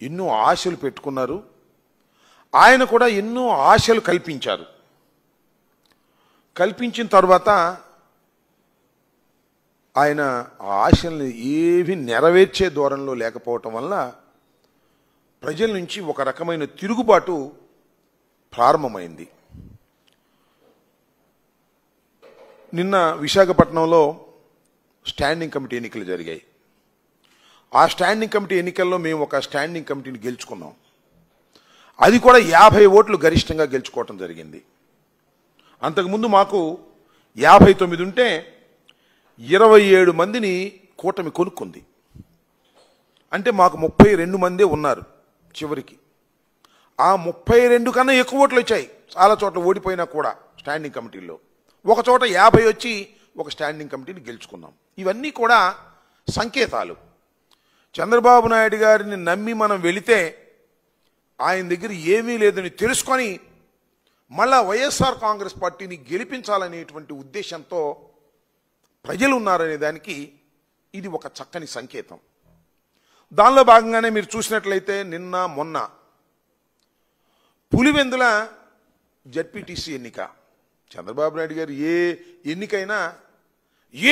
ఎన్నో ఆశలు పెట్టుకున్నారు. ఆయన కూడా ఎన్నో ఆశలు కల్పించారు. కల్పించిన తర్వాత ఆయన ఆ ఆశల్ని ఏవి నెరవేర్చే ధోరణిలో లేకపోవటం వల్ల ప్రజల నుంచి ఒక రకమైన తిరుగుబాటు ప్రారంభమైంది. నిన్న విశాఖపట్నంలో స్టాండింగ్ కమిటీ ఎన్నికలు జరిగాయి. ఆ స్టాండింగ్ కమిటీ ఎన్నికల్లో మేము ఒక స్టాండింగ్ కమిటీని గెలుచుకున్నాం. అది కూడా 50 ఓట్లు గరిష్టంగా గెలుచుకోవటం జరిగింది. అంతకుముందు మాకు 59 ఉంటే 27 మందిని కూటమి కొనుక్కుంది. అంటే మాకు 32 మందే ఉన్నారు చివరికి. ఆ 32 కన్నా ఎక్కువ ఓట్లు వచ్చాయి. చాలా చోట్ల ఓడిపోయినా కూడా స్టాండింగ్ కమిటీల్లో. ఒక చోట 50 వచ్చి ఒక స్టాండింగ్ కమిటీని గెలుచుకున్నాం. ఇవన్నీ కూడా సంకేతాలు. చంద్రబాబు నాయుడు గారిని నమ్మి మనం వెళితే ఆయన దగ్గర ఏమీ లేదని తెలుసుకొని మళ్ళా వైఎస్ఆర్ కాంగ్రెస్ పార్టీని గెలిపించాలనేటువంటి ఉద్దేశంతో ప్రజలు ఉన్నారనే దానికి ఇది ఒక చక్కని సంకేతం. దానిలో భాగంగానే మీరు చూసినట్లయితే నిన్న మొన్న పులివెందుల జడ్పీటీసీ ఎన్నిక. చంద్రబాబు నాయుడు గారు ఏ ఎన్నికైనా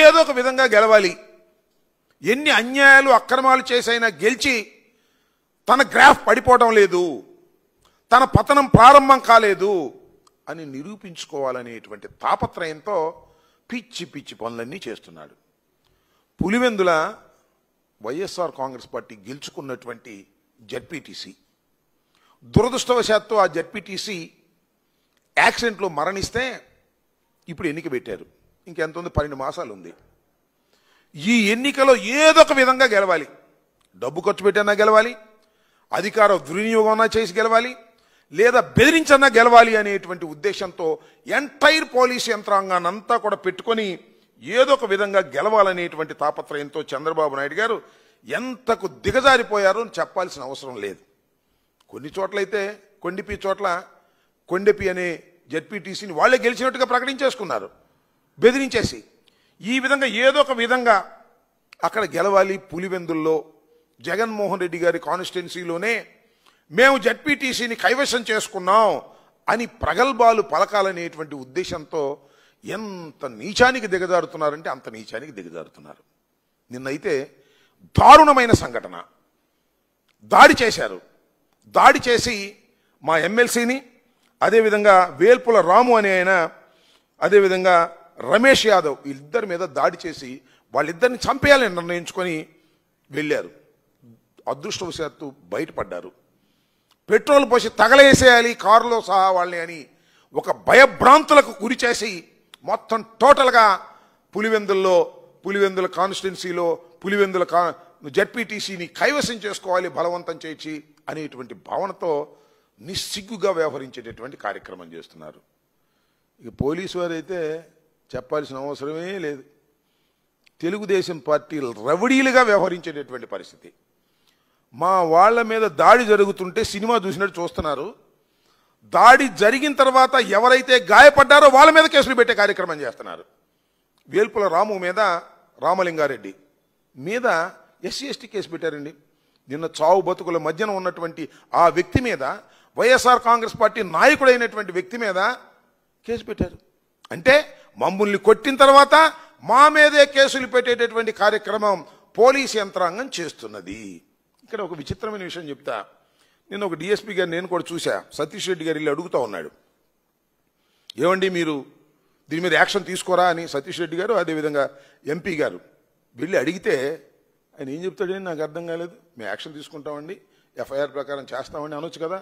ఏదో ఒక విధంగా గెలవాలి, ఎన్ని అన్యాయాలు అక్రమాలు చేసైనా గెలిచి తన గ్రాఫ్ పడిపోవడం లేదు, తన పతనం ప్రారంభం కాలేదు అని నిరూపించుకోవాలనేటువంటి తాపత్రయంతో పిచ్చి పిచ్చి పనులన్నీ చేస్తున్నాడు. పులివెందుల వైఎస్ఆర్ కాంగ్రెస్ పార్టీ గెలుచుకున్నటువంటి జడ్పీటీసీ దురదృష్టవశాత్తు ఆ జడ్పీటీసీ యాక్సిడెంట్లో మరణిస్తే ఇప్పుడు ఎన్నిక పెట్టారు. ఇంకెంత ఉంది? 12 మాసాలు ఉంది. ఈ ఎన్నికలో ఏదో ఒక విధంగా గెలవాలి. డబ్బు ఖర్చు పెట్టన్నా గెలవాలి, అధికార దుర్వినియోగం చేసి గెలవాలి, లేదా బెదిరించన్నా గెలవాలి అనేటువంటి ఉద్దేశంతో ఎంటైర్ పోలీస్ యంత్రాంగాన్ని అంతా కూడా పెట్టుకొని ఏదో ఒక విధంగా గెలవాలనేటువంటి తాపత్రయంతో చంద్రబాబు నాయుడు గారు ఎంతకు దిగజారిపోయారో చెప్పాల్సిన అవసరం లేదు. కొన్ని చోట్లయితే కొండెపి అనే జడ్పీటీసీని వాళ్ళే గెలిచినట్టుగా ప్రకటించేసుకున్నారు బెదిరించేసి. ఈ విధంగా ఏదో ఒక విధంగా అక్కడ గెలవాలి. పులివెందుల్లో జగన్మోహన్ రెడ్డి గారి కాన్స్టిట్యున్సీలోనే మేము జడ్పీటీసీని కైవశం చేసుకున్నాం అని ప్రగల్భాలు పలకాలనేటువంటి ఉద్దేశంతో ఎంత నీచానికి దిగజారుతున్నారంటే అంత నీచానికి దిగజారుతున్నారు. నిన్నైతే దారుణమైన సంఘటన. దాడి చేశారు. దాడి చేసి మా ఎమ్మెల్సీని, అదేవిధంగా వేల్పుల రాము అనే ఆయన, అదేవిధంగా రమేష్ యాదవ్, వీళ్ళిద్దరి మీద దాడి చేసి వాళ్ళిద్దరిని చంపేయాలని నిర్ణయించుకొని వెళ్ళారు. అదృష్టవశాత్తు బయటపడ్డారు. పెట్రోల్ పోసి తగలేసేయాలి కారులో సహా వాళ్ళని అని ఒక భయభ్రాంతులకు గురి చేసి మొత్తం టోటల్గా పులివెందుల కాన్స్టిట్యున్సీలో పులివెందుల జడ్పీటీసీని కైవసం చేసుకోవాలి బలవంతం చేసి అనేటువంటి భావనతో నిస్సిగ్గుగా వ్యవహరించేటటువంటి కార్యక్రమం చేస్తున్నారు. ఇక పోలీసు వారైతే చెప్పాల్సిన అవసరమే లేదు. తెలుగుదేశం పార్టీ రవడీలుగా వ్యవహరించేటటువంటి పరిస్థితి. మా వాళ్ళ మీద దాడి జరుగుతుంటే సినిమా చూసినట్టు చూస్తున్నారు. దాడి జరిగిన తర్వాత ఎవరైతే గాయపడ్డారో వాళ్ళ మీద కేసులు పెట్టే కార్యక్రమం చేస్తున్నారు. వేల్పుల రాము మీద, రామలింగారెడ్డి మీద SC/ST కేసు పెట్టారండి. నిన్న చావు బతుకుల మధ్యన ఉన్నటువంటి ఆ వ్యక్తి మీద, వైఎస్ఆర్ కాంగ్రెస్ పార్టీ నాయకుడైనటువంటి వ్యక్తి మీద కేసు పెట్టారు. అంటే మమ్మల్ని కొట్టిన తర్వాత మా మీదే కేసులు పెట్టేటటువంటి కార్యక్రమం పోలీస్ యంత్రాంగం చేస్తున్నది. ఇక్కడ ఒక విచిత్రమైన విషయం చెప్తా. నేను ఒక డిఎస్పీ గారు నేను కూడా చూసా. సతీష్ రెడ్డి గారు వెళ్ళి అడుగుతూ ఉన్నాడు, ఏమండి మీరు దీని మీద యాక్షన్ తీసుకోరా అని. సతీష్ రెడ్డి గారు అదేవిధంగా ఎంపీ గారు వెళ్ళి అడిగితే ఆయన ఏం చెప్తాడని నాకు అర్థం కాలేదు. మేము యాక్షన్ తీసుకుంటామండి, ఎఫ్ఐఆర్ ప్రకారం చేస్తామండి అనొచ్చు కదా.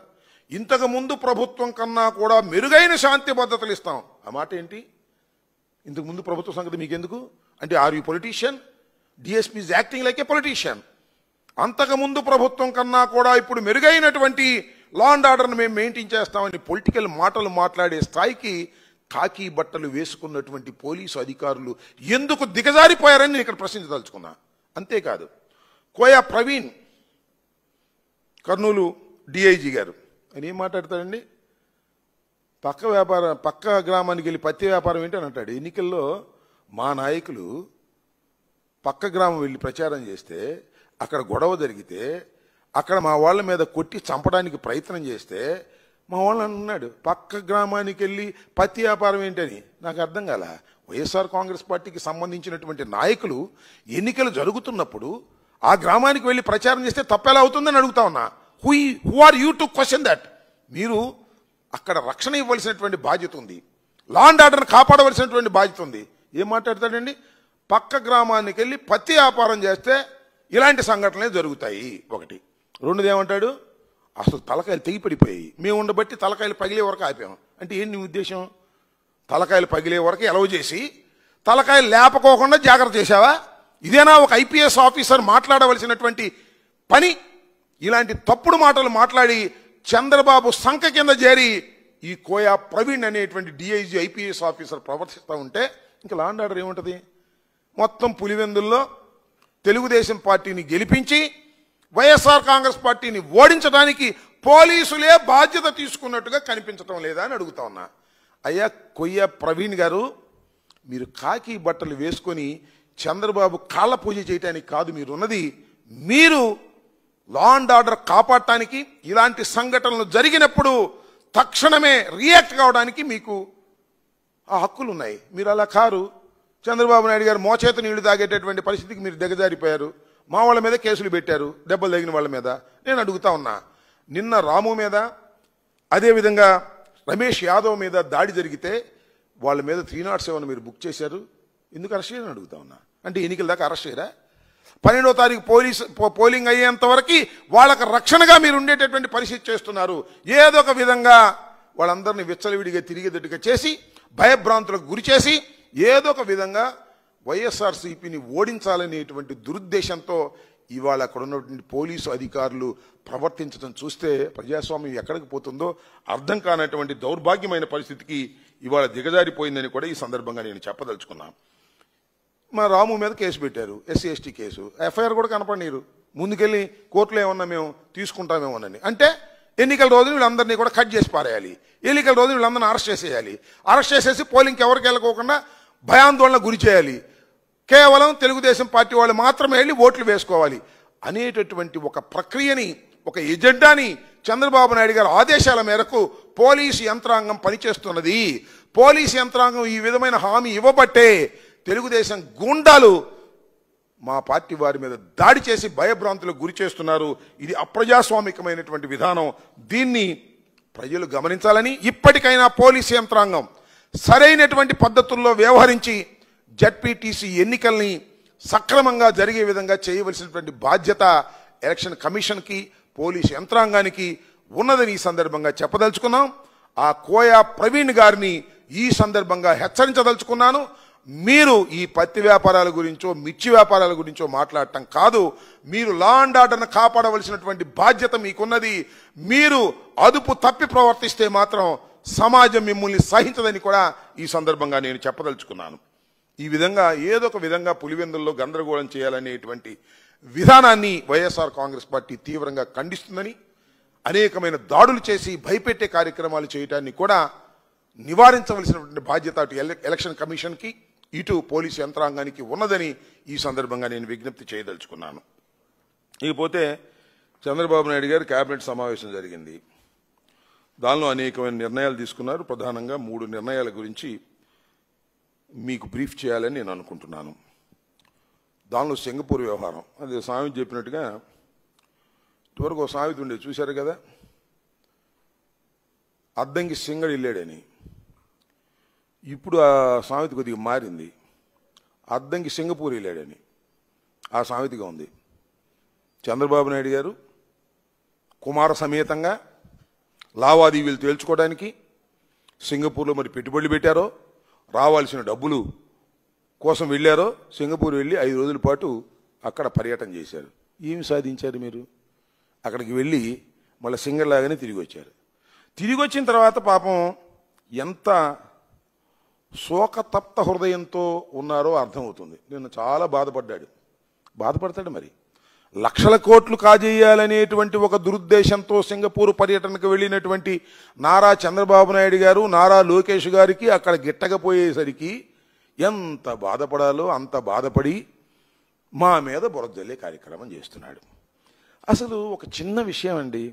ఇంతకుముందు ప్రభుత్వం కన్నా కూడా మెరుగైన శాంతి భద్రతలు ఇస్తాం. ఆ మాట ఏంటి? ఇంతకుముందు ప్రభుత్వ సంగతి మీకెందుకు అంటే, are you politician? DSP is acting like a politician. అంతకుముందు ప్రభుత్వం కన్నా కూడా ఇప్పుడు మెరుగైనటువంటి లా అండ్ ఆర్డర్ని మేము మెయింటైన్ చేస్తామని పొలిటికల్ మాటలు మాట్లాడే స్థాయికి కాకి బట్టలు వేసుకున్నటువంటి పోలీసు అధికారులు ఎందుకు దిగజారిపోయారని నేను ఇక్కడ ప్రశ్నించదలుచుకున్నా. అంతేకాదు, కోయా ప్రవీణ్ కర్నూలు డిఐజీ గారు ఆయన ఏం మాట్లాడతాడండి? పక్క గ్రామానికి వెళ్ళి పత్తి వ్యాపారం ఏంటి అని అంటాడు. ఎన్నికల్లో మా నాయకులు పక్క గ్రామం వెళ్ళి ప్రచారం చేస్తే అక్కడ గొడవ జరిగితే అక్కడ మా వాళ్ళ మీద కొట్టి చంపడానికి ప్రయత్నం చేస్తే మా వాళ్ళు అన్నాడు పక్క గ్రామానికి వెళ్ళి పత్తి వ్యాపారం ఏంటని. నాకు అర్థం కాల. వైఎస్ఆర్ కాంగ్రెస్ పార్టీకి సంబంధించినటువంటి నాయకులు ఎన్నికలు జరుగుతున్నప్పుడు ఆ గ్రామానికి వెళ్ళి ప్రచారం చేస్తే తప్పెలా అవుతుందని అడుగుతా ఉన్నా. Who are you to question that? మీరు అక్కడ రక్షణ ఇవ్వాల్సినటువంటి బాధ్యత ఉంది, లా అండ్ ఆర్డర్ని కాపాడవలసినటువంటి బాధ్యత ఉంది. ఏం మాట్లాడతాడండి? పక్క గ్రామానికి వెళ్ళి పత్తి వ్యాపారం చేస్తే ఇలాంటి సంఘటనలే జరుగుతాయి. ఒకటి. రెండోది ఏమంటాడు? అసలు తలకాయలు తెగిపడిపోయాయి, మేము ఉండబట్టి తలకాయలు పగిలే వరకు ఆపాము. అంటే ఏంటి నీ ఉద్దేశం? తలకాయలు పగిలే వరకు ఎలవ చేసి తలకాయలు లేపకోకుండా జాగ్రత్త చేశావా? ఇదేనా ఒక ఐపీఎస్ ఆఫీసర్ మాట్లాడవలసినటువంటి పని? ఇలాంటి తప్పుడు మాటలు మాట్లాడి చంద్రబాబు సంఖ కింద చేరి ఈ కోయా ప్రవీణ్ అనేటువంటి డిఐజీ ఐపీఎస్ ఆఫీసర్ ప్రవర్తిస్తూ ఉంటే ఇంకా లా అండ్ ఆర్డర్ ఏముంటుంది? మొత్తం పులివెందుల్లో తెలుగుదేశం పార్టీని గెలిపించి వైఎస్ఆర్ కాంగ్రెస్ పార్టీని ఓడించడానికి పోలీసులే బాధ్యత తీసుకున్నట్టుగా కనిపించడం లేదా అని అడుగుతా ఉన్నా. అయ్యా కొయ్య ప్రవీణ్ గారు, మీరు కాకి బట్టలు వేసుకొని చంద్రబాబు కాళ్ళ పూజ చేయడానికి కాదు మీరున్నది. మీరు లా అండ్ ఆర్డర్ కాపాడటానికి, ఇలాంటి సంఘటనలు జరిగినప్పుడు తక్షణమే రియాక్ట్ కావడానికి మీకు ఆ హక్కులు ఉన్నాయి. మీరు అలా కారు. చంద్రబాబు నాయుడు గారు మోచేత నీళ్లు తాగేటటువంటి పరిస్థితికి మీరు దిగజారిపోయారు. మా వాళ్ళ మీద కేసులు పెట్టారు, దెబ్బలు తగిన వాళ్ళ మీద. నేను అడుగుతా ఉన్నా, నిన్న రాము మీద అదేవిధంగా రమేష్ యాదవ్ మీద దాడి జరిగితే వాళ్ళ మీద 307 మీరు బుక్ చేశారు, ఎందుకు అరెస్ట్ చేయని అడుగుతా ఉన్నా. అంటే ఎన్నికల దాకా అరెస్ట్ చేయరా? 12వ తారీఖు పోలింగ్ అయ్యేంత వరకు వాళ్ళకి రక్షణగా మీరు ఉండేటటువంటి పరిస్థితి చేస్తున్నారు. ఏదో ఒక విధంగా వాళ్ళందరినీ విచ్చలవిడిగా తిరిగేటట్టుగా చేసి భయభ్రాంతులకు గురి చేసి ఏదో ఒక విధంగా వైఎస్ఆర్సీపీని ఓడించాలనేటువంటి దురుద్దేశంతో ఇవాళ అక్కడ ఉన్నటువంటి పోలీసు అధికారులు ప్రవర్తించడం చూస్తే ప్రజాస్వామ్యం ఎక్కడికి పోతుందో అర్థం కానటువంటి దౌర్భాగ్యమైన పరిస్థితికి ఇవాళ దిగజారిపోయిందని కూడా ఈ సందర్భంగా నేను చెప్పదలుచుకున్నాను. మా రాము మీద కేసు పెట్టారు, ఎస్సీ ఎస్టీ కేసు. ఎఫ్ఐఆర్ కూడా కనపడనీరు. ముందుకెళ్ళి కోర్టులో ఏమన్నా మేము తీసుకుంటామేమోనని. అంటే ఎన్నికల రోజు వీళ్ళందరినీ కూడా కట్ చేసి పారేయాలి, ఎన్నికల రోజు వీళ్ళందరినీ అరెస్ట్ చేసేయాలి, అరెస్ట్ చేసేసి పోలింగ్కి ఎవరికి వెళ్ళకోకుండా భయాందోళన గురి చేయాలి, కేవలం తెలుగుదేశం పార్టీ వాళ్ళు మాత్రమే వెళ్ళి ఓట్లు వేసుకోవాలి అనేటటువంటి ఒక ప్రక్రియని, ఒక ఎజెండాని చంద్రబాబు నాయుడు గారి ఆదేశాల మేరకు పోలీసు యంత్రాంగం పనిచేస్తున్నది. పోలీసు యంత్రాంగం ఈ విధమైన హామీ ఇవ్వబట్టే తెలుగుదేశం గూండాలు మా పార్టీ వారి మీద దాడి చేసి భయభ్రాంతులకు గురి చేస్తున్నారు. ఇది అప్రజాస్వామికమైనటువంటి విధానం. దీన్ని ప్రజలు గమనించాలని, ఇప్పటికైనా పోలీసు యంత్రాంగం సరైనటువంటి పద్ధతుల్లో వ్యవహరించి జడ్పీటీసీ ఎన్నికల్ని సక్రమంగా జరిగే విధంగా చేయవలసినటువంటి బాధ్యత ఎలక్షన్ కమిషన్కి, పోలీసు యంత్రాంగానికి ఉన్నదని ఈ సందర్భంగా చెప్పదలుచుకున్నాం. ఆ కోయా ప్రవీణ్ గారిని ఈ సందర్భంగా హెచ్చరించదలుచుకున్నాను. మీరు ఈ పత్తి వ్యాపారాల గురించో మిర్చి వ్యాపారాల గురించో మాట్లాడటం కాదు, మీరు లా అండ్ ఆర్డర్ను కాపాడవలసినటువంటి బాధ్యత మీకున్నది. మీరు అదుపు తప్పి ప్రవర్తిస్తే మాత్రం సమాజం మిమ్మల్ని సహించదని కూడా ఈ సందర్భంగా నేను చెప్పదలుచుకున్నాను. ఈ విధంగా ఏదో ఒక విధంగా పులివెందుల్లో గందరగోళం చేయాలనేటువంటి విధానాన్ని వైఎస్ఆర్ కాంగ్రెస్ పార్టీ తీవ్రంగా ఖండిస్తుందని, అనేకమైన దాడులు చేసి భయపెట్టే కార్యక్రమాలు చేయడాన్ని కూడా నివారించవలసినటువంటి బాధ్యత అటు ఎలక్షన్ కమిషన్కి, ఇటు పోలీసు యంత్రాంగానికి ఉన్నదని ఈ సందర్భంగా నేను విజ్ఞప్తి చేయదలుచుకున్నాను. ఇకపోతే చంద్రబాబు నాయుడు గారి కేబినెట్ సమావేశం జరిగింది. దానిలో అనేకమైన నిర్ణయాలు తీసుకున్నారు. ప్రధానంగా 3 నిర్ణయాల గురించి మీకు బ్రీఫ్ చేయాలని నేను అనుకుంటున్నాను. దానిలో సింగపూర్ వ్యవహారం, అది సామెత చెప్పినట్టుగా ఇటువరకు ఒక సామెత ఉండేది చూశారు కదా, అద్దంకి సింగడి వెళ్ళాడని. ఇప్పుడు ఆ సామెత కొద్దిగా మారింది, అద్దంకి సింగపూర్ వెళ్ళాడని ఆ సామెతగా ఉంది. చంద్రబాబు నాయుడు గారు కుమార సమేతంగా లావాదేవీలు తేల్చుకోవడానికి సింగపూర్లో మరి పెట్టుబడులు పెట్టారో, రావాల్సిన డబ్బులు కోసం వెళ్ళారో, సింగపూర్ వెళ్ళి 5 రోజుల పాటు అక్కడ పర్యటన చేశారు. ఏమి సాధించారు మీరు? అక్కడికి వెళ్ళి మళ్ళీ సింగర్లాగానే తిరిగి వచ్చారు. తిరిగి వచ్చిన తర్వాత పాపం ఎంత శోకతప్త హృదయంతో ఉన్నారో అర్థమవుతుంది. నిన్న చాలా బాధపడతాడు. మరి లక్షల కోట్లు కాజేయాలనేటువంటి ఒక దురుద్దేశంతో సింగపూర్ పర్యటనకు వెళ్ళినటువంటి నారా చంద్రబాబు నాయుడు గారు, నారా లోకేష్ గారికి అక్కడ గిట్టకపోయేసరికి ఎంత బాధపడాలో అంత బాధపడి మా మీద బురద జల్లే కార్యక్రమం చేస్తున్నాడు. అసలు ఒక చిన్న విషయం అండి,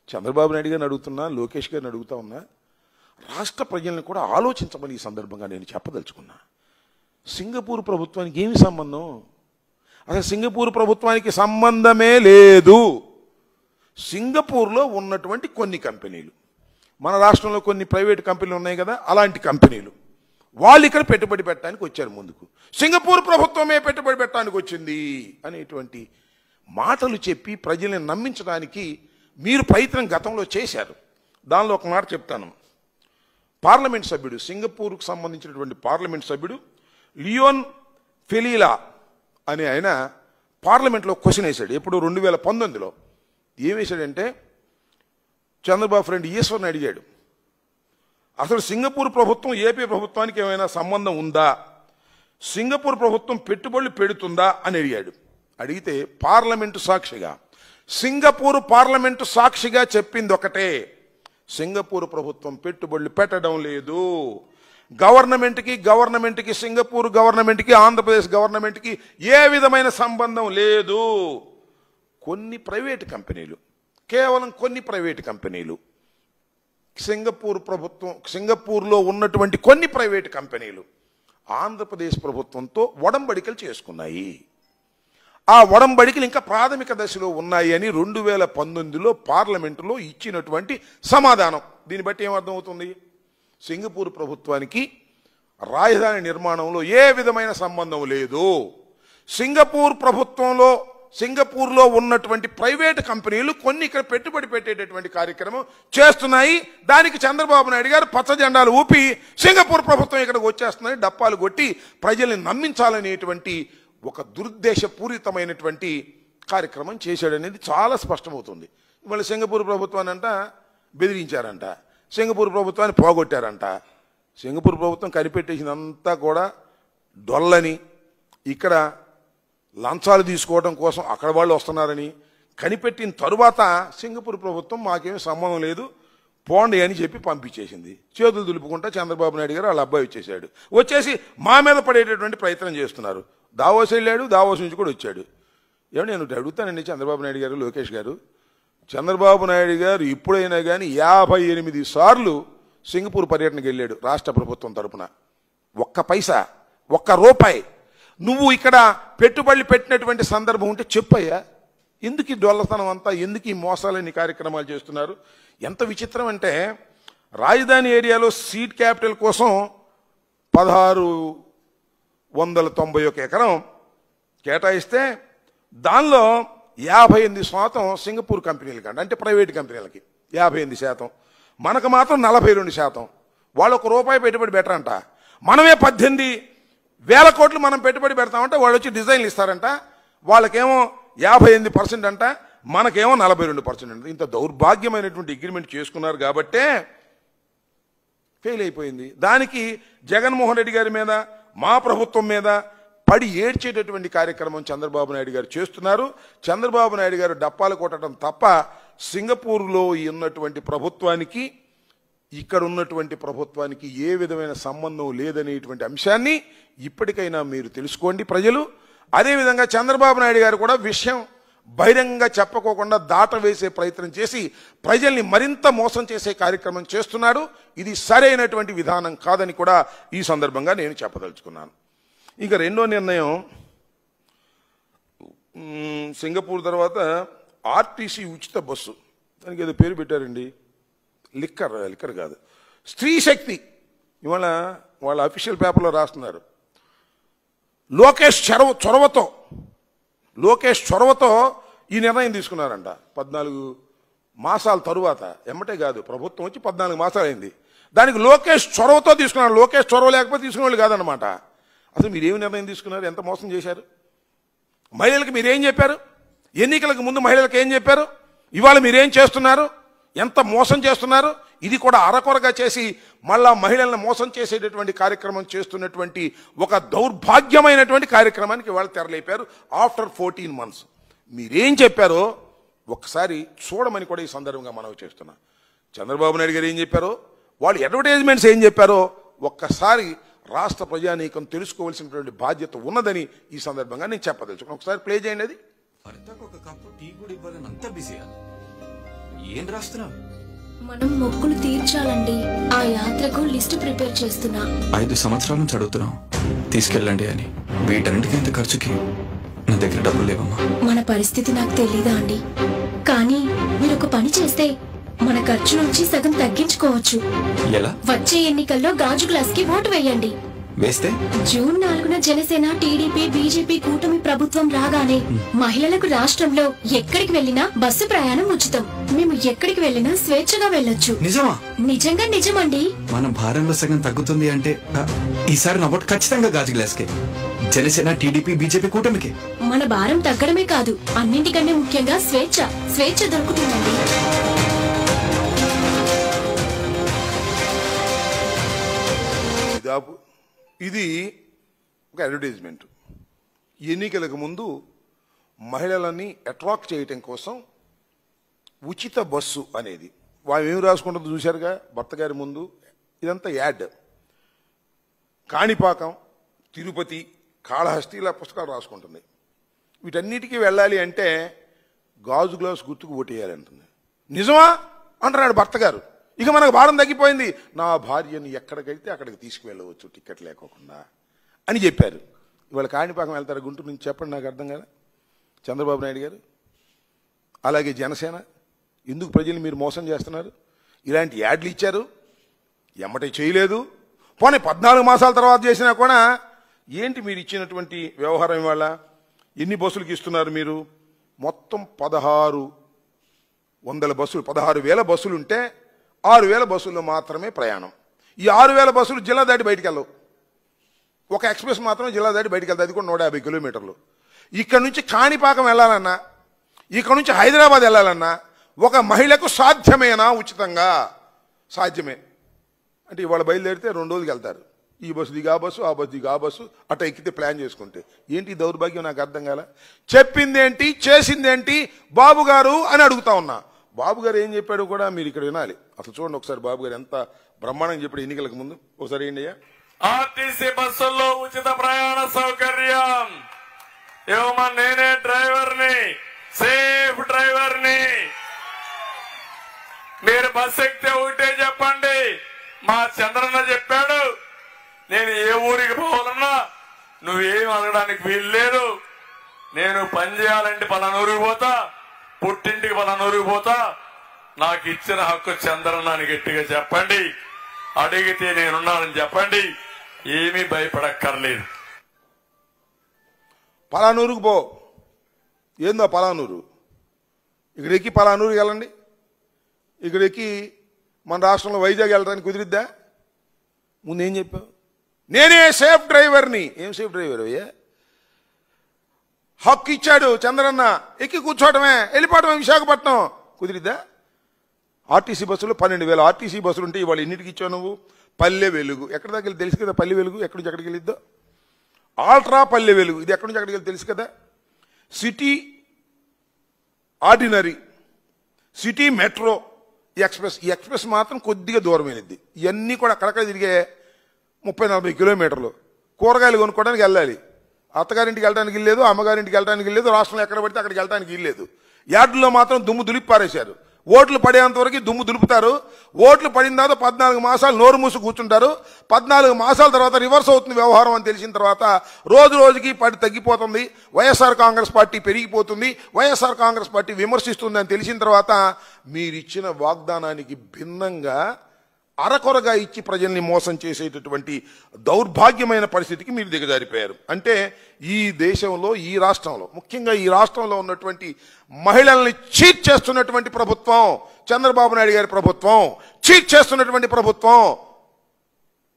చంద్రబాబు నాయుడు గారిని అడుగుతున్నా, లోకేష్ గారిని అడుగుతా ఉన్నా, రాష్ట్ర ప్రజల్ని కూడా ఆలోచించమని ఈ సందర్భంగా నేను చెప్పదలుచుకున్నా. సింగపూర్ ప్రభుత్వానికి ఏమి సంబంధం? అసలు సింగపూర్ ప్రభుత్వానికి సంబంధమే లేదు. సింగపూర్లో ఉన్నటువంటి కొన్ని కంపెనీలు, మన రాష్ట్రంలో కొన్ని ప్రైవేట్ కంపెనీలు ఉన్నాయి కదా, అలాంటి కంపెనీలు వాళ్ళు ఇక్కడ పెట్టుబడి పెట్టడానికి వచ్చారు ముందుకు. సింగపూర్ ప్రభుత్వమే పెట్టుబడి పెట్టడానికి వచ్చింది అనేటువంటి మాటలు చెప్పి ప్రజల్ని నమ్మించడానికి మీరు ప్రయత్నం గతంలో చేశారు. దానిలో ఒక మాట చెప్తాను. పార్లమెంట్ సభ్యుడు, సింగపూర్కు సంబంధించినటువంటి పార్లమెంట్ సభ్యుడు లియోన్ ఫెలీలా అనే ఆయన పార్లమెంట్లో క్వశ్చన్ వేశాడు. ఎప్పుడు 2019లో ఏం వేశాడంటే, చంద్రబాబు ఫ్రెండ్ ఈశ్వర్ని అడిగాడు, అసలు సింగపూర్ ప్రభుత్వం ఏపీ ప్రభుత్వానికి ఏమైనా సంబంధం ఉందా, సింగపూర్ ప్రభుత్వం పెట్టుబడులు పెడుతుందా అని అడిగాడు. అడిగితే పార్లమెంటు సాక్షిగా, సింగపూర్ పార్లమెంటు సాక్షిగా చెప్పింది ఒకటే, సింగపూర్ ప్రభుత్వం పెట్టుబడులు పెట్టడం లేదు. గవర్నమెంట్కి సింగపూర్ గవర్నమెంట్కి ఆంధ్రప్రదేశ్ గవర్నమెంట్కి ఏ విధమైన సంబంధం లేదు. కొన్ని ప్రైవేటు కంపెనీలు, కేవలం కొన్ని ప్రైవేటు కంపెనీలు, సింగపూర్లో ఉన్నటువంటి కొన్ని ప్రైవేటు కంపెనీలు ఆంధ్రప్రదేశ్ ప్రభుత్వంతో ఒడంబడికలు చేసుకున్నాయి. ఆ ఒడంబడికలు ఇంకా ప్రాథమిక దశలో ఉన్నాయి అని 2019లో పార్లమెంటులో ఇచ్చినటువంటి సమాధానం. దీన్ని బట్టి ఏమర్థమవుతుంది? సింగపూర్ ప్రభుత్వానికి రాజధాని నిర్మాణంలో ఏ విధమైన సంబంధం లేదు. సింగపూర్లో ఉన్నటువంటి ప్రైవేటు కంపెనీలు కొన్ని ఇక్కడ పెట్టుబడి పెట్టేటటువంటి కార్యక్రమం చేస్తున్నాయి. దానికి చంద్రబాబు నాయుడు గారు పచ్చ జెండాలు ఊపి సింగపూర్ ప్రభుత్వం ఇక్కడికి వచ్చేస్తుందని డప్పాలు కొట్టి ప్రజల్ని నమ్మించాలనేటువంటి ఒక దురుద్దేశపూరితమైనటువంటి కార్యక్రమం చేశాడనేది చాలా స్పష్టమవుతుంది. మళ్ళీ సింగపూర్ ప్రభుత్వాన్ని అంట బెదిరించారంట, సింగపూర్ ప్రభుత్వాన్ని పోగొట్టారంట. సింగపూర్ ప్రభుత్వం కనిపెట్టేసినంతా కూడా డొల్లని, ఇక్కడ లంచాలు తీసుకోవడం కోసం అక్కడ వాళ్ళు వస్తున్నారని కనిపెట్టిన తరువాత సింగపూర్ ప్రభుత్వం మాకేమీ సంబంధం లేదు పోండి అని చెప్పి పంపించేసింది. చేతులు దులుపుకుంటా చంద్రబాబు నాయుడు గారు వాళ్ళ అబ్బాయి వచ్చేసి మా మీద పడేటటువంటి ప్రయత్నం చేస్తున్నారు. దావోస్ వెళ్ళాడు, దావోస్ నుంచి కూడా వచ్చాడు. ఏమన్నా నేను అడుగుతానండి చంద్రబాబు నాయుడు గారు, లోకేష్ గారు, చంద్రబాబు నాయుడు గారు ఇప్పుడైనా కానీ 58 సార్లు సింగపూర్ పర్యటనకు వెళ్ళాడు రాష్ట్ర ప్రభుత్వం తరపున. ఒక్క పైసా, ఒక్క రూపాయి నువ్వు ఇక్కడ పెట్టుబడులు పెట్టినటువంటి సందర్భం ఉంటే చెప్పయ్యా. ఎందుకు ఈ డొల్లతనం అంతా, ఎందుకు ఈ మోసాలని కార్యక్రమాలు చేస్తున్నారు? ఎంత విచిత్రం అంటే, రాజధాని ఏరియాలో సీడ్ క్యాపిటల్ కోసం 1691 ఎకరం కేటాయిస్తే దానిలో 58% సింగపూర్ కంపెనీలకి అంట, అంటే ప్రైవేట్ కంపెనీలకి 58%, మనకు మాత్రం 42%. వాళ్ళు ₹1 పెట్టుబడి పెట్టరంట. మనమే 18,000 కోట్లు మనం పెట్టుబడి పెడతామంటే వాళ్ళు వచ్చి డిజైన్లు ఇస్తారంట. వాళ్ళకేమో 58% అంట, మనకేమో 42% అంట. ఇంత దౌర్భాగ్యమైనటువంటి అగ్రిమెంట్ చేసుకున్నారు కాబట్టే ఫెయిల్ అయిపోయింది. దానికి జగన్మోహన్ రెడ్డి గారి మీద, మా ప్రభుత్వం మీద పడి ఏడ్చేటటువంటి కార్యక్రమం చంద్రబాబు నాయుడు గారు చేస్తున్నారు. చంద్రబాబు నాయుడు గారు డప్పాలు కొట్టడం తప్ప సింగపూర్లో ఉన్నటువంటి ప్రభుత్వానికి, ఇక్కడ ఉన్నటువంటి ప్రభుత్వానికి ఏ విధమైన సంబంధం లేదనేటువంటి అంశాన్ని ఇప్పటికైనా మీరు తెలుసుకోండి ప్రజలు. అదేవిధంగా చంద్రబాబు నాయుడు గారు కూడా విషయం బహిరంగంగా చెప్పకోకుండా దాటవేసే ప్రయత్నం చేసి ప్రజల్ని మరింత మోసం చేసే కార్యక్రమం చేస్తున్నాడు. ఇది సరైనటువంటి విధానం కాదని కూడా ఈ సందర్భంగా నేను చెప్పదలుచుకున్నాను. ఇక రెండో నిర్ణయం, సింగపూర్ తర్వాత ఆర్టీసీ ఉచిత బస్సు, దానికి ఏదో పేరు పెట్టారండి, లిక్కర్ కాదు, స్త్రీ శక్తి. ఇవాళ వాళ్ళ అఫీషియల్ పేపర్లో రాస్తున్నారు, లోకేష్ చొరవతో ఈ నిర్ణయం తీసుకున్నారంట. 14 మాసాల తరువాత, ఎమ్మటే కాదు, ప్రభుత్వం వచ్చి 14 మాసాలు అయింది. దానికి లోకేష్ చొరవతో తీసుకున్నారు. లోకేష్ చొరవ లేకపోతే తీసుకునే వాళ్ళు కాదనమాట. అసలు మీరేమి నిర్ణయం తీసుకున్నారు? ఎంత మోసం చేశారు? మహిళలకు మీరేం చెప్పారు? ఎన్నికలకు ముందు మహిళలకు ఏం చెప్పారు? ఇవాళ మీరేం చేస్తున్నారు? ఎంత మోసం చేస్తున్నారు? ఇది కూడా అరకొరగా చేసి మళ్ళా మహిళలను మోసం చేసేటటువంటి కార్యక్రమం చేస్తున్నటువంటి ఒక దౌర్భాగ్యమైనటువంటి కార్యక్రమానికి వాళ్ళు తెరలేపారు. ఆఫ్టర్ 14 months మీరేం చెప్పారో ఒక్కసారి చూడమని కూడా ఈ సందర్భంగా మనవి చేస్తున్నా. చంద్రబాబు నాయుడు గారు ఏం చెప్పారో, వాళ్ళు అడ్వర్టైజ్మెంట్స్ ఏం చెప్పారో ఒక్కసారి రాష్ట్ర ప్రజానీకం తెలుసుకోవాల్సినటువంటి బాధ్యత ఉన్నదని ఈ సందర్భంగా నేను చెప్పదలుచుకున్నాను. ఒకసారి ప్లే చేయండి అది. భర్తకు ఒక కప్పు టీ కూడా ఇవ్వాలని అంత బిజీయా? ఏం రాస్తున్నావు? మనం మొక్కులు తీర్చాలండి. ఆ యాత్రకు లిస్ట్ ప్రిపేర్ చేస్తున్నా. 5 సంవత్సరాల నుంచి అడుగుతున్నాం తీసుకెళ్ళండి అని. వీటన్నిటికీ ఇంత ఖర్చుకి నా దగ్గర డబ్బులు లేవమ్మా. మన పరిస్థితి నాకు తెలీదా అండి? కానీ మీరు ఒక పని చేస్తే మన ఖర్చు నుంచి సగం తగ్గించుకోవచ్చు. ఎలా? వచ్చే ఎన్నికల్లో గాజు గ్లాస్ కి ఓటు వేయండి. వేస్తే జూన్ 4న జనసేన, టీడీపీ, బీజేపీ కూటమి ప్రభుత్వం రాగానే మహిళలకు రాష్ట్రంలో ఎక్కడికి వెళ్లినా బస్సు ప్రయాణం ఉచితం. మేము ఎక్కడికి వెళ్లినా స్వేచ్ఛగా వెళ్ళొచ్చు. నిజమా? నిజంగా నిజమండి. మన భారంలో సగం తగ్గుతుంది అంటే ఈసారి నా ఓటు ఖచ్చితంగా గాజు గ్లాస్ కే. జనసేన, టీడీపీ, బీజేపీ కూటమికి. మన భారం తగ్గడమే కాదు, అన్నింటికంటే ముఖ్యంగా స్వేచ్ఛ దొరుకుతుందండి. ఇది ఒక అడ్వర్టైజ్మెంట్. ఎన్నికలకు ముందు మహిళలని అట్రాక్ట్ చేయటం కోసం ఉచిత బస్సు అనేది వాళ్ళు ఏమి రాసుకుంటుందో చూశారుగా భర్త గారి ముందు. ఇదంతా యాడ్. కాణిపాకం, తిరుపతి, కాళహస్తి ఇలా పుస్తకాలు రాసుకుంటుంది. వీటన్నిటికీ వెళ్ళాలి అంటే గాజు గ్లాస్ గుర్తుకు ఓటేయాలంటుంది. నిజమా అంటున్నాడు భర్త గారు. ఇక మనకు భారం తగ్గిపోయింది, నా భార్యని ఎక్కడికైతే అక్కడికి తీసుకువెళ్ళవచ్చు టికెట్ లేకోకుండా అని చెప్పారు. ఇవాళ కాణిపాకం వెళ్తారు గుంటూరు నుంచి? చెప్పండి, నాకు అర్థం కాలే. చంద్రబాబు నాయుడు గారు అలాగే జనసేన ఎందుకు ప్రజల్ని మీరు మోసం చేస్తున్నారు? ఇలాంటి యాడ్లు ఇచ్చారు, ఎమ్మటే చేయలేదు. పోనీ 14 మాసాల తర్వాత చేసినా కూడా ఏంటి మీరు ఇచ్చినటువంటి వ్యవహారం? ఇవాళ ఎన్ని బస్సులకి ఇస్తున్నారు మీరు? మొత్తం 1600 బస్సులు, 16,000 బస్సులు ఉంటే 6,000 బస్సుల్లో మాత్రమే ప్రయాణం. ఈ 6,000 బస్సులు జిల్లా దాటి బయటికి వెళ్ళవు. ఒక ఎక్స్ప్రెస్ మాత్రం జిల్లా దాటి బయటికి వెళ్తుంది, అది కూడా 150 కిలోమీటర్లు. ఇక్కడ నుంచి కాణిపాకం వెళ్ళాలన్నా, ఇక్కడ నుంచి హైదరాబాద్ వెళ్ళాలన్నా ఒక మహిళకు సాధ్యమేనా? ఉచితంగా సాధ్యమే. అంటే ఇవాళ బయలుదేరితే 2 రోజులకి వెళ్తారు. ఈ బస్సు దిగా బస్సు, ఆ బస్సు దిగా బస్సు, అట్లా ఎక్కితే ప్లాన్ చేసుకుంటే. ఏంటి దౌర్భాగ్యం? నాకు అర్థం కాల. చెప్పిందేంటి, చేసిందేంటి బాబు గారు అని అడుగుతా ఉన్నా. బాబు గారు ఏం చెప్పాడు కూడా మీరు ఇక్కడ వినాలి. అసలు చూడండి ఒకసారి బాబు గారు ఎంత బ్రహ్మాండంగా చెప్పాడు ఎన్నికలకు ముందు. ఒకసారి ఏంటి అయ్యా? ఆర్టీసీ బస్సుల్లో ఉచిత ప్రయాణ సౌకర్యం ఇవ్వమని నేనే డ్రైవర్ని, సేఫ్ డ్రైవర్ని. మీరు బస్సు ఎక్కితే ఒకటే చెప్పండి, మా చంద్రన్న చెప్పాడు, నేను ఏ ఊరికి పోవాలన్నా నువ్వేం అనడానికి వీలు లేదు. నేను పని చేయాలంటే పలానూరికి పోతా, పుట్టింటికి పలానూరికి పోతా, నాకు ఇచ్చిన హక్కు చంద్రన్న అని గట్టిగా చెప్పండి. అడిగితే నేనున్నానని చెప్పండి. ఏమీ భయపడక్కర్లేదు. పలానూరుకు పో. ఏందో పలానూరు? ఇక్కడ ఎక్కి పలానూరుకి వెళ్ళండి. ఇక్కడ ఎక్కి మన రాష్ట్రంలో వైజాగ్ వెళ్ళడానికి కుదిరిద్దా? ముందు ఏం చెప్పావు? నేనే సేఫ్ డ్రైవర్ని. ఏం సేఫ్ డ్రైవర్ అయ్యా? హక్కు ఇచ్చాడు చంద్రన్న, ఎక్కి కూర్చోవటమే, వెళ్ళిపోవటమే విశాఖపట్నం. కుదిరిద్దా? ఆర్టీసీ బస్సులు 12,000 ఆర్టీసీ బస్సులు ఉంటే ఇవాళ ఎన్నిటికి ఇచ్చావు నువ్వు? పల్లె వెలుగు ఎక్కడ దగ్గర తెలుసు కదా. పల్లె వెలుగు ఎక్కడి నుంచి ఎక్కడికి వెళ్ళిద్దో. ఆల్ట్రా పల్లె వెలుగు ఇది ఎక్కడి నుంచి ఎక్కడికి వెళ్ళి తెలుసు కదా. City ordinary, city metro, express. ఈ ఎక్స్ప్రెస్ మాత్రం కొద్దిగా దూరమైనది. ఇవన్నీ కూడా అక్కడక్కడ తిరిగే 30-40 కిలోమీటర్లు. కూరగాయలు కొనుక్కోవడానికి వెళ్ళాలి. అత్తగారింటికి వెళ్ళడానికి వెళ్ళలేదు, అమ్మగారింటికి వెళ్ళడానికి వెళ్ళలేదు, రాష్ట్రంలో ఎక్కడ పడితే అక్కడికి వెళ్ళడానికి వెళ్ళలేదు. యార్డుల్లో మాత్రం దుమ్ము దులిపి పారేశారు. ఓట్లు పడేంత వరకు దుమ్ము దులుపుతారు. ఓట్లు పడిన తర్వాత 14 మాసాలు నోరు మూసి కూర్చుంటారు. 14 మాసాల తర్వాత రివర్స్ అవుతుంది వ్యవహారం అని తెలిసిన తర్వాత రోజు రోజుకి పడి తగ్గిపోతుంది. వైఎస్ఆర్ కాంగ్రెస్ పార్టీ పెరిగిపోతుంది, వైఎస్ఆర్ కాంగ్రెస్ పార్టీ విమర్శిస్తుంది అని తెలిసిన తర్వాత మీరిచ్చిన వాగ్దానానికి భిన్నంగా అరకొరగా ఇచ్చి ప్రజల్ని మోసం చేసేటటువంటి దౌర్భాగ్యమైన పరిస్థితికి మీరు దిగజారిపోయారు. అంటే ఈ దేశంలో, ఈ రాష్ట్రంలో, ముఖ్యంగా ఈ రాష్ట్రంలో ఉన్నటువంటి మహిళల్ని చీట్ చేస్తున్నటువంటి ప్రభుత్వం చంద్రబాబు నాయుడు గారి ప్రభుత్వం. చీట్ చేస్తున్నటువంటి ప్రభుత్వం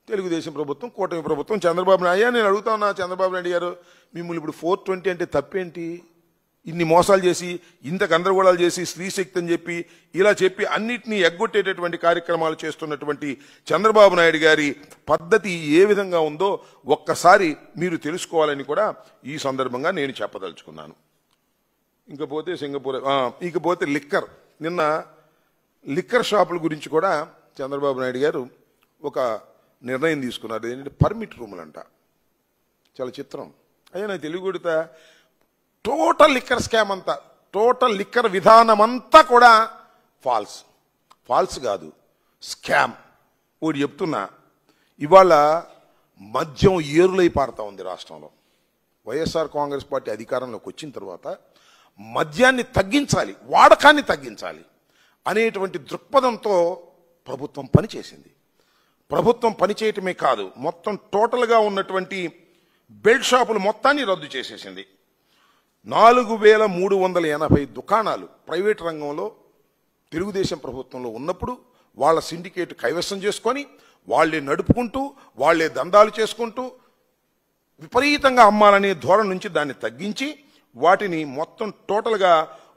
తెలుగుదేశం ప్రభుత్వం, కూటమి ప్రభుత్వం. చంద్రబాబు నాయుడు, నేను అడుగుతా ఉన్నా, చంద్రబాబు నాయుడు గారు మిమ్మల్ని ఇప్పుడు 420 అంటే తప్పేంటి? ఇన్ని మోసాలు చేసి, ఇంత గందరగోళాలు చేసి, స్త్రీశక్తి అని చెప్పి ఇలా చెప్పి అన్నిటినీ ఎగ్గొట్టేటటువంటి కార్యక్రమాలు చేస్తున్నటువంటి చంద్రబాబు నాయుడు గారి పద్ధతి ఏ విధంగా ఉందో ఒక్కసారి మీరు తెలుసుకోవాలని కూడా ఈ సందర్భంగా నేను చెప్పదలుచుకున్నాను. ఇంకపోతే సింగపూర్, ఇకపోతే లిక్కర్. నిన్న లిక్కర్ షాపుల గురించి కూడా చంద్రబాబు నాయుడు గారు ఒక నిర్ణయం తీసుకున్నారు. ఏంటంటే పర్మిట్ రూములు అంట. చాలా చిత్రం. అయ్యా నాకు తెలుగు కొడితే టోటల్ లిక్కర్ స్కామ్ అంతా, టోటల్ లిక్కర్ విధానం అంతా కూడా ఫాల్స్ కాదు, స్కామ్. ఒకటి చెప్తున్నా, ఇవాళ మద్యం ఏరులై పారుతా ఉంది రాష్ట్రంలో. వైఎస్ఆర్ కాంగ్రెస్ పార్టీ అధికారంలోకి వచ్చిన తర్వాత మద్యాన్ని తగ్గించాలి, వాడకాన్ని తగ్గించాలి అనేటువంటి దృక్పథంతో ప్రభుత్వం పనిచేసింది. ప్రభుత్వం పనిచేయటమే కాదు, మొత్తం టోటల్గా ఉన్నటువంటి బెల్ట్ షాపులు మొత్తాన్ని రద్దు చేసేసింది. 4380 దుకాణాలు ప్రైవేట్ రంగంలో తెలుగుదేశం ప్రభుత్వంలో ఉన్నప్పుడు వాళ్ళ సిండికేట్ కైవసం చేసుకొని వాళ్లే నడుపుకుంటూ వాళ్లే దందాలు చేసుకుంటూ విపరీతంగా అమ్మాలనే ధోరణి నుంచి దాన్ని తగ్గించి వాటిని మొత్తం టోటల్గా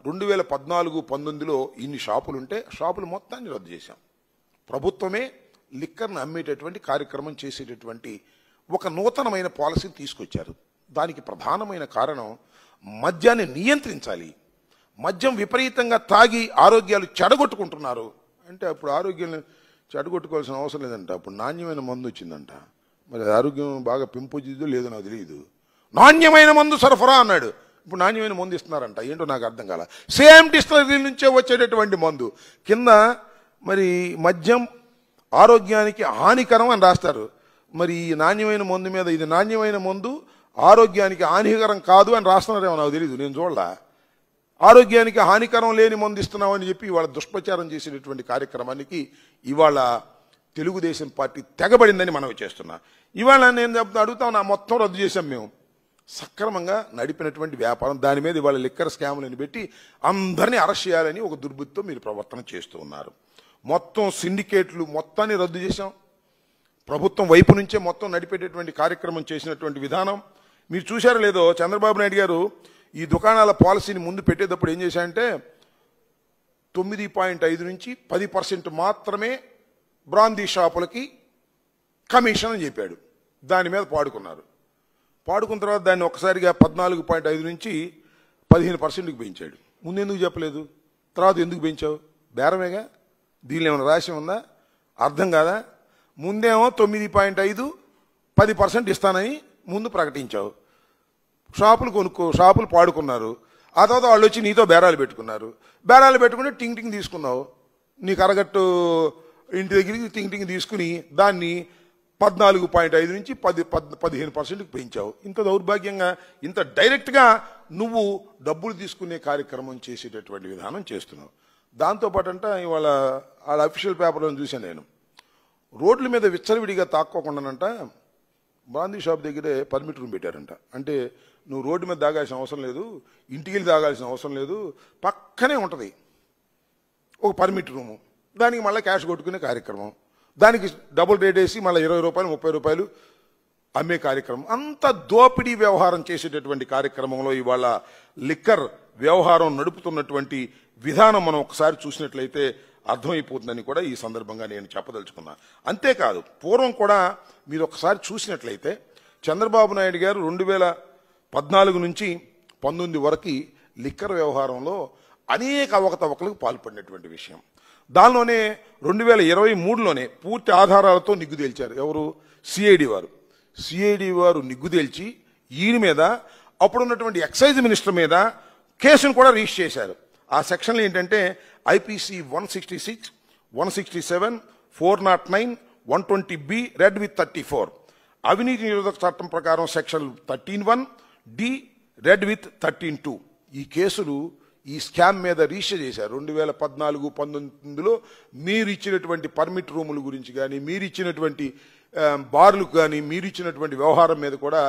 2014-19లో ఇన్ని షాపులుంటే షాపులు మొత్తాన్ని రద్దు చేశాం. ప్రభుత్వమే లిక్కర్ను అమ్మేటటువంటి కార్యక్రమం చేసేటటువంటి ఒక నూతనమైన పాలసీని తీసుకొచ్చారు. దానికి ప్రధానమైన కారణం మద్యాన్ని నియంత్రించాలి. మద్యం విపరీతంగా తాగి ఆరోగ్యాలు చెడగొట్టుకుంటున్నారు అంటే అప్పుడు ఆరోగ్యాన్ని చెడగొట్టుకోవాల్సిన అవసరం లేదంట. అప్పుడు నాణ్యమైన మందు వచ్చిందంట. మరి ఆరోగ్యం బాగా పెంపొందిదో లేదో నాకు తెలియదు. నాణ్యమైన మందు సరఫరా అన్నాడు. ఇప్పుడు నాణ్యమైన మందు ఇస్తున్నారంట. ఏంటో నాకు అర్థం కాల. సేమ్ డిస్టిలరీ నుంచే వచ్చేటటువంటి మందు కింద మరి మద్యం ఆరోగ్యానికి హానికరం అని రాస్తారు. మరి ఈ నాణ్యమైన మందు మీద ఇది నాణ్యమైన మందు ఆరోగ్యానికి హానికరం కాదు అని రాస్తున్నారేమో నాకు తెలియదు, నేను చూడలా. ఆరోగ్యానికి హానికరం లేని మందు ఇస్తున్నామని చెప్పి ఇవాళ దుష్ప్రచారం చేసేటటువంటి కార్యక్రమానికి ఇవాళ తెలుగుదేశం పార్టీ తెగబడిందని మనవి చేస్తున్నా. ఇవాళ నేను అడుగుతా ఉన్నా, మొత్తం రద్దు చేశాం మేము. సక్రమంగా నడిపినటువంటి వ్యాపారం దాని మీద ఇవాళ లిక్కర్ స్కాములను పెట్టి అందరినీ అరెస్ట్ చేయాలని ఒక దుర్బుద్ధితో మీరు ప్రవర్తన చేస్తూ ఉన్నారు. మొత్తం సిండికేట్లు మొత్తాన్ని రద్దు చేశాం. ప్రభుత్వం వైపు నుంచే మొత్తం నడిపేటటువంటి కార్యక్రమం చేసినటువంటి విధానం మీరు చూశారో లేదో. చంద్రబాబు నాయుడు గారు ఈ దుకాణాల పాలసీని ముందు పెట్టేటప్పుడు ఏం చేశారంటే 9.5 నుంచి 10% మాత్రమే బ్రాందీ షాపులకి కమిషన్ అని చెప్పాడు. దాని మీద పాడుకున్నారు. పాడుకున్న తర్వాత దాన్ని ఒకసారిగా 14.5 నుంచి 15%కి పెంచాడు. ముందు ఎందుకు చెప్పలేదు? తర్వాత ఎందుకు పెంచావు? బేరమేగా, దీనిలో ఏమైనా రాసి ఉందా? అర్థం కాదా? ముందేమో 9.5 10% ఇస్తానని ముందు ప్రకటించావు. షాపులు పాడుకున్నారు. ఆ తర్వాత వాళ్ళు వచ్చి నీతో బేరాలు పెట్టుకున్నారు. బేరాలు పెట్టుకుని టింగ్ టింగ్ తీసుకున్నావు. నీకు అరగట్టు ఇంటి దగ్గరికి టింగ్ టింగ్ తీసుకుని దాన్ని 14.5 నుంచి 15%కి పెంచావు. ఇంత దౌర్భాగ్యంగా, ఇంత డైరెక్ట్గా నువ్వు డబ్బులు తీసుకునే కార్యక్రమం చేసేటటువంటి విధానం చేస్తున్నావు. దాంతోపాటు అంట ఇవాళ వాళ్ళ అఫీషియల్ పేపర్లో చూశాను నేను, రోడ్ల మీద విచ్చలవిడిగా తాక్కోకుండానంట బ్రాందీ షాప్ దగ్గరే పర్మిట్ రూమ్ పెట్టారంట. అంటే నువ్వు రోడ్డు మీద తాగాల్సిన అవసరం లేదు, ఇంటికి వెళ్ళి తాగాల్సిన అవసరం లేదు, పక్కనే ఉంటుంది ఒక పర్మిట్ రూము. దానికి మళ్ళీ క్యాష్ కొట్టుకునే కార్యక్రమం, దానికి డబుల్ రేట్ వేసి మళ్ళీ 20 రూపాయలు 30 రూపాయలు అమ్మే కార్యక్రమం. అంత దోపిడీ వ్యవహారం చేసేటటువంటి కార్యక్రమంలో ఇవాళ లిక్కర్ వ్యవహారం నడుపుతున్నటువంటి విధానం మనం ఒకసారి చూసినట్లయితే అర్థమైపోతుందని కూడా ఈ సందర్భంగా నేను చెప్పదలుచుకున్నా. అంతేకాదు, పూర్వం కూడా మీరు ఒకసారి చూసినట్లయితే చంద్రబాబు నాయుడు గారు 2014 నుంచి 19 వరకు లిక్కర్ వ్యవహారంలో అనేక అవకతవకలకు పాల్పడినటువంటి విషయం. దానిలోనే 2023లోనే పూర్తి ఆధారాలతో నిగ్గు తేల్చారు. ఎవరు? సిఐడి వారు నిగ్గు తేల్చి ఈయన మీద, అప్పుడున్నటువంటి ఎక్సైజ్ మినిస్టర్ మీద కేసును కూడా రిజిస్టర్ చేశారు. ఆ సెక్షన్లు ఏంటంటే ఐపీసీ 166, 167, 409, 120B రెడ్ విత్ 34, అవినీతి నిరోధక చట్టం ప్రకారం సెక్షన్ 13(1), డి రెడ్ విత్ 13(2). ఈ కేసులు ఈ స్కామ్ మీద రిజిస్టర్ చేశారు. 2014-19లో మీరు ఇచ్చినటువంటి పర్మిట్ రూముల గురించి కానీ, మీరు ఇచ్చినటువంటి బార్లకు కానీ, మీరు ఇచ్చినటువంటి వ్యవహారం మీద కూడా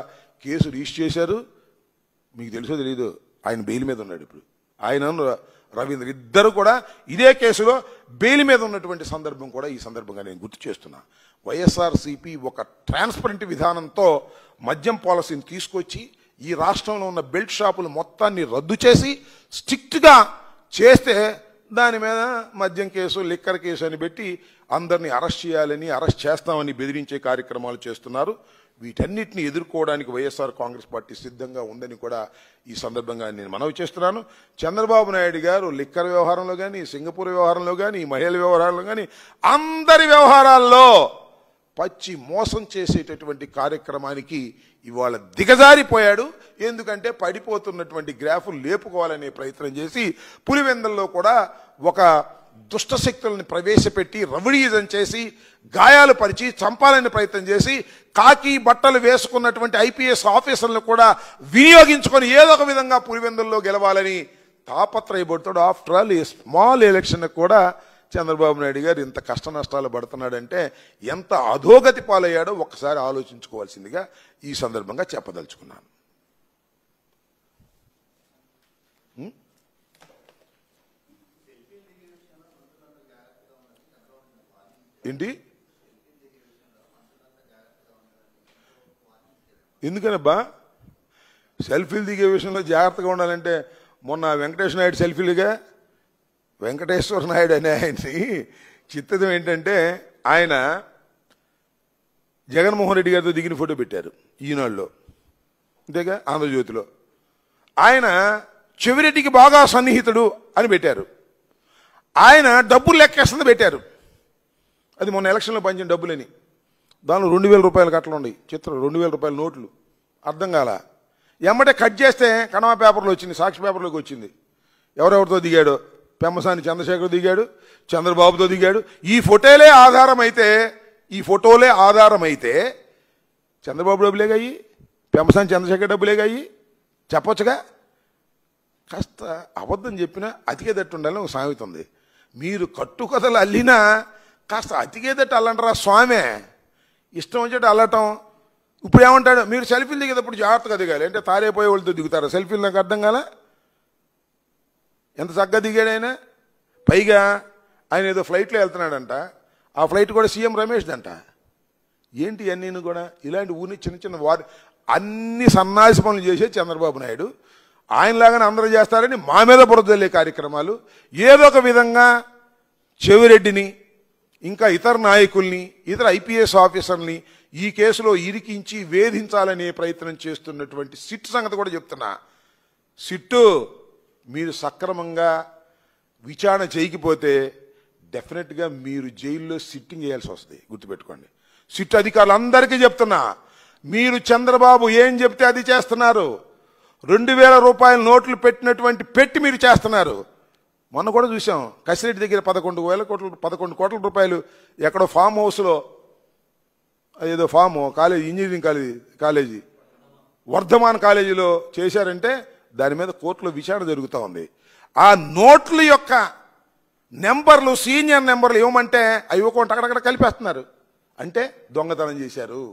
కేసు రిజిస్టర్ చేశారు. మీకు తెలుసో తెలీదు, ఆయన బెయిల్ మీద ఉన్నాడు. ఇప్పుడు ఆయన రవీంద్ర ఇద్దరు కూడా ఇదే కేసులో బెయిల్ మీద ఉన్నటువంటి సందర్భం కూడా ఈ సందర్భంగా నేను గుర్తు చేస్తున్నా. వైఎస్ఆర్సీపీ ఒక ట్రాన్స్పరెంట్ విధానంతో మద్యం పాలసీని తీసుకొచ్చి ఈ రాష్ట్రంలో ఉన్న బెల్ట్ షాపులు మొత్తాన్ని రద్దు చేసి స్ట్రిక్ట్గా చేస్తే దాని మీద మద్యం కేసు, లిక్కర్ కేసు అని పెట్టి అందరినీ అరెస్ట్ చేయాలని, అరెస్ట్ చేస్తామని బెదిరించే కార్యక్రమాలు చేస్తున్నారు. వీటన్నిటిని ఎదుర్కోవడానికి వైఎస్ఆర్ కాంగ్రెస్ పార్టీ సిద్ధంగా ఉందని కూడా ఈ సందర్భంగా నేను మనవి చేస్తున్నాను. చంద్రబాబు నాయుడు గారు లిక్కర్ వ్యవహారంలో కానీ, సింగపూర్ వ్యవహారంలో కానీ, మహిళల వ్యవహారంలో కానీ, అందరి వ్యవహారాల్లో పచ్చి మోసం చేసేటటువంటి కార్యక్రమానికి ఇవాళ దిగజారిపోయాడు. ఎందుకంటే పడిపోతున్నటువంటి గ్రాఫులు లేపుకోవాలనే ప్రయత్నం చేసి పులివెందుల్లో కూడా ఒక దుష్ట శక్తులను ప్రవేశపెట్టి రౌడీయిజం చేసి గాయాలు పరిచి చంపాలని ప్రయత్నం చేసి కాకి బట్టలు వేసుకున్నటువంటి ఐపీఎస్ ఆఫీసర్లను కూడా వినియోగించుకొని ఏదో ఒక విధంగా పులివెందుల్లో గెలవాలని తాపత్రయపడుతాడు. ఆఫ్టర్ ఆల్ ఈ స్మాల్ ఎలక్షన్ కూడా చంద్రబాబు నాయుడు గారు ఇంత కష్ట నష్టాలు పడుతున్నాడంటే ఎంత అధోగతి పాలయ్యాడో ఒక్కసారి ఆలోచించుకోవాల్సిందిగా ఈ సందర్భంగా చెప్పదలుచుకున్నాను. ఏంటి ఎందుకనబ్బా సెల్ఫీలు దిగే విషయంలో జాగ్రత్తగా ఉండాలంటే మొన్న వెంకటేశ్వర నాయుడు సెల్ఫీలుగా వెంకటేశ్వర నాయుడు అనే ఆయన్ని చిత్తం ఏంటంటే ఆయన జగన్మోహన్ రెడ్డి గారితో దిగిన ఫోటో పెట్టారు ఈనాడులో, అంతేగా ఆంధ్రజ్యోతిలో. ఆయన చెవిరెడ్డికి బాగా సన్నిహితుడు అని పెట్టారు. ఆయన డబ్బులు లెక్కేస్తుంది పెట్టారు. అది మొన్న ఎలక్షన్లో పంచిన డబ్బులని. దానిలో 2,000 రూపాయల కట్టలు ఉన్నాయి. చిత్రం 2,000 రూపాయల నోట్లు. అర్థం కాల. ఎమ్మటే కట్ చేస్తే కణమ పేపర్లో వచ్చింది, సాక్షి పేపర్లోకి వచ్చింది. ఎవరెవరితో దిగాడో. పెమ్మసాని చంద్రశేఖర్ దిగాడు, చంద్రబాబుతో దిగాడు. ఈ ఫోటోలే ఆధారమైతే చంద్రబాబు డబ్బులేగాయి, పెమ్మసాని చంద్రశేఖర్ డబ్బులేగాయి చెప్పొచ్చుగా. కాస్త అబద్ధం చెప్పినా అతికేదట్టు ఉండాలని ఒక సామెత ఉంది. మీరు కట్టుకథలు అల్లినా కాస్త అతికేదట్టు అల్లంటారా స్వామే. ఇష్టం వచ్చేట్టు అల్లటం. ఇప్పుడు ఏమంటాడు, మీరు సెల్ఫీలు దిగేటప్పుడు జాగ్రత్తగా దిగాలి అంటే తారేపోయే వాళ్ళతో దిగుతారా సెల్ఫీలు? నాకు అర్థం కాల. ఎంత చక్కగా దిగాడు ఆయన. పైగా ఆయన ఏదో ఫ్లైట్లో వెళ్తున్నాడంట. ఆ ఫ్లైట్ కూడా సీఎం రమేష్ దంట. ఏంటి అన్నీ కూడా ఇలాంటి ఊరిని చిన్న చిన్న అన్ని సన్నాసి పనులు చేసే చంద్రబాబు నాయుడు ఆయనలాగానే అందరూ చేస్తారని మా మీద బురదల్లే కార్యక్రమాలు. ఏదో ఒక విధంగా చెవిరెడ్డిని ఇంకా ఇతర నాయకుల్ని ఇతర ఐపీఎస్ ఆఫీసర్ని ఈ కేసులో ఇరికించి వేధించాలనే ప్రయత్నం చేస్తున్నటువంటి సిట్ సంగతి కూడా చెప్తున్నా. సిట్టు మీరు సక్రమంగా విచారణ చేయకపోతే డెఫినెట్గా మీరు జైల్లో సిట్టింగ్ చేయాల్సి వస్తుంది. గుర్తుపెట్టుకోండి. సిట్ అధికారులందరికీ చెప్తున్నా, మీరు చంద్రబాబు ఏం చెప్తే అది చేస్తున్నారు. 2,000 రూపాయల నోట్లు పెట్టి మీరు చేస్తున్నారు. మొన్న కూడా చూసాం కసిరెడ్డి దగ్గర 11 కోట్ల రూపాయలు ఎక్కడో ఫామ్ హౌస్లో, ఏదో farm college, engineering college Vardhaman కాలేజీలో చేశారంటే దాని మీద కోర్టులో విచారణ జరుగుతూ ఉంది. ఆ నోట్ల యొక్క నెంబర్లు, సీనియర్ నెంబర్లు ఇవ్వమంటే అవి ఇవ్వకుండా అక్కడక్కడ కలిపేస్తున్నారు. అంటే దొంగతనం చేశారు.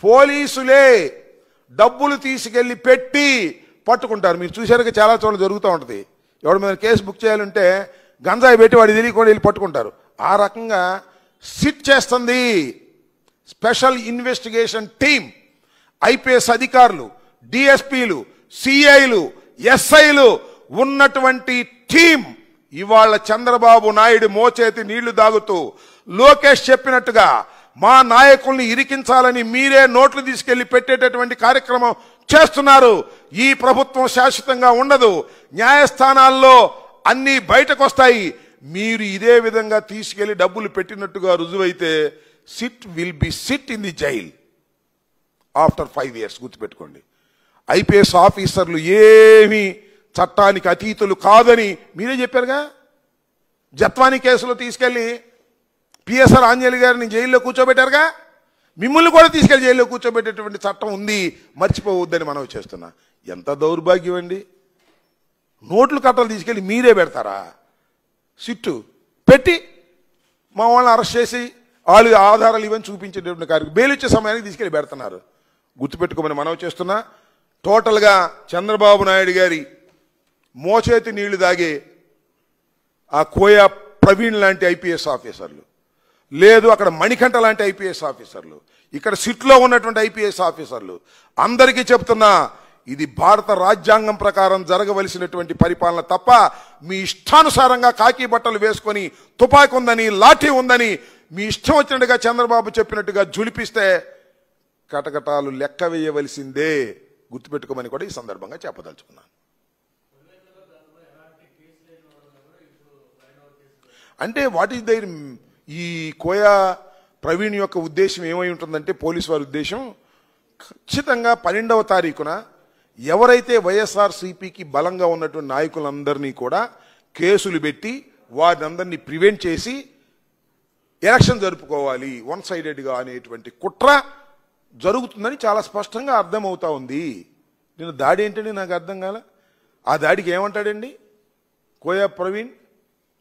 పోలీసులే డబ్బులు తీసుకెళ్లి పెట్టి పట్టుకుంటారు. మీరు చూశారుగా చాలా చోట్ల జరుగుతూ ఉంటుంది. ఎవరి మీద కేసు బుక్ చేయాలంటే గంజాయి పెట్టి వాడి తెలియకుండా వెళ్ళి పట్టుకుంటారు. ఆ రకంగా సిట్ చేస్తుంది స్పెషల్ ఇన్వెస్టిగేషన్ టీం. ఐపీఎస్ అధికారులు, డిఎస్పీలు, సిఐలు, ఎస్ఐలు ఉన్నటువంటి టీం ఇవాళ చంద్రబాబు నాయుడు మోచేతి నీళ్లు దాగుతూ లోకేష్ చెప్పినట్టుగా మా నాయకుల్ని ఇరికించాలని మీరే నోట్లు తీసుకెళ్లి పెట్టేటటువంటి కార్యక్రమం చేస్తున్నారు. ఈ ప్రభుత్వం శాశ్వతంగా ఉండదు. న్యాయస్థానాల్లో అన్ని బయటకు వస్తాయి. మీరు ఇదే విధంగా తీసుకెళ్లి డబ్బులు పెట్టినట్టుగా రుజువైతే SIT will be sit in the jail after 5 years. గుర్తుపెట్టుకోండి. ఐపీఎస్ ఆఫీసర్లు ఏమీ చట్టానికి అతీతులు కాదని మీరే చెప్పారుగా. జత్వానీ కేసులో తీసుకెళ్లి పిఎస్ఆర్ ఆంజనేయులు గారిని జైల్లో కూర్చోబెట్టారుగా. మిమ్మల్ని కూడా తీసుకెళ్లి జైల్లో కూర్చోబెట్టేటువంటి చట్టం ఉంది, మర్చిపోవద్దని మనం చేస్తున్నా. ఎంత దౌర్భాగ్యం అండి. నోట్లు కట్టలు తీసుకెళ్లి మీరే పెడతారా? సిట్టు పెట్టి మా వాళ్ళని అరెస్ట్ చేసి వాళ్ళు ఆధారాలు ఇవన్నీ చూపించేటటువంటి కార్యక్రమం బెయిల్ ఇచ్చే సమయానికి తీసుకెళ్లి పెడుతున్నారు. గుర్తుపెట్టుకోమని మనం చేస్తున్నా. టోటల్గా చంద్రబాబు నాయుడు గారి మోచేతి నీళ్లు దాగే ఆ కోయా ప్రవీణ్ లాంటి ఐపీఎస్ ఆఫీసర్లు, లేదు అక్కడ మణికంఠ లాంటి ఐపీఎస్ ఆఫీసర్లు, ఇక్కడ సిట్లో ఉన్నటువంటి ఐపీఎస్ ఆఫీసర్లు అందరికీ చెప్తున్నా, ఇది భారత రాజ్యాంగం ప్రకారం జరగవలసినటువంటి పరిపాలన తప్ప మీ ఇష్టానుసారంగా కాకి బట్టలు వేసుకొని తుపాకీ ఉందని, లాఠీ ఉందని మీ ఇష్టం వచ్చినట్టుగా చంద్రబాబు చెప్పినట్టుగా జులిపిస్తే కటకటాలు లెక్క వేయవలసిందే. గుర్తుపెట్టుకోమని కూడా ఈ సందర్భంగా చెప్పదలుచుకున్నాను. అంటే వాట్ ఈస్ దైర్ ఈ కోయా ప్రవీణ్ యొక్క ఉద్దేశం ఏమై ఉంటుందంటే, పోలీసు వారి ఉద్దేశం ఖచ్చితంగా 12వ తారీఖున ఎవరైతే వైఎస్ఆర్సీపీకి బలంగా ఉన్నటువంటి నాయకులందరినీ కూడా కేసులు పెట్టి వారిని అందరినీ ప్రివెంట్ చేసి ఎలక్షన్ జరుపుకోవాలి వన్ సైడెడ్గా అనేటువంటి కుట్ర జరుగుతుందని చాలా స్పష్టంగా అర్థమవుతా ఉంది. నేను దాడి ఏంటండి నాకు అర్థం కాల. ఆ దాడికి ఏమంటాడండి కోయా ప్రవీణ్,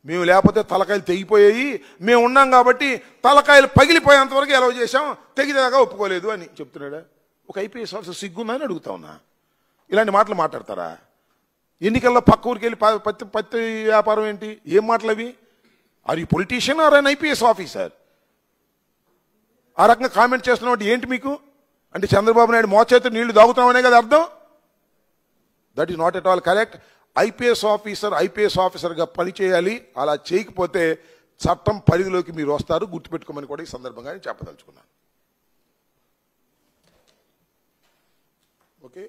మేము లేకపోతే తలకాయలు తెగిపోయాయి, మేము ఉన్నాం కాబట్టి తలకాయలు పగిలిపోయేంత వరకు ఎలా చేశాం, తెగిదాకా ఒప్పుకోలేదు అని చెప్తున్నాడా? ఒక ఐపీఎస్ ఆఫీసర్ సిగ్గుందని అడుగుతా ఉన్నా. ఇలాంటి మాటలు మాట్లాడతారా? ఎన్నికల్లో పక్క ఊరికి వెళ్ళి పత్తి వ్యాపారం ఏంటి? ఏం మాటలు అవి? Are you politician or an IPS officer? ఆ రకంగా కామెంట్ చేస్తున్నట్టు ఏంటి మీకు? అంటే చంద్రబాబు నాయుడు మోచేతి నీళ్లు దాగుతామనే కదా అర్థం? That is not at all correct. IPS ఆఫీసర్గా పనిచేయాలి. అలా చేయకపోతే చట్టం పరిధిలోకి మీరు వస్తారు, గుర్తుపెట్టుకోమని కూడా ఈ సందర్భంగా నేను చెప్పదలుచుకున్నాను. ఓకే.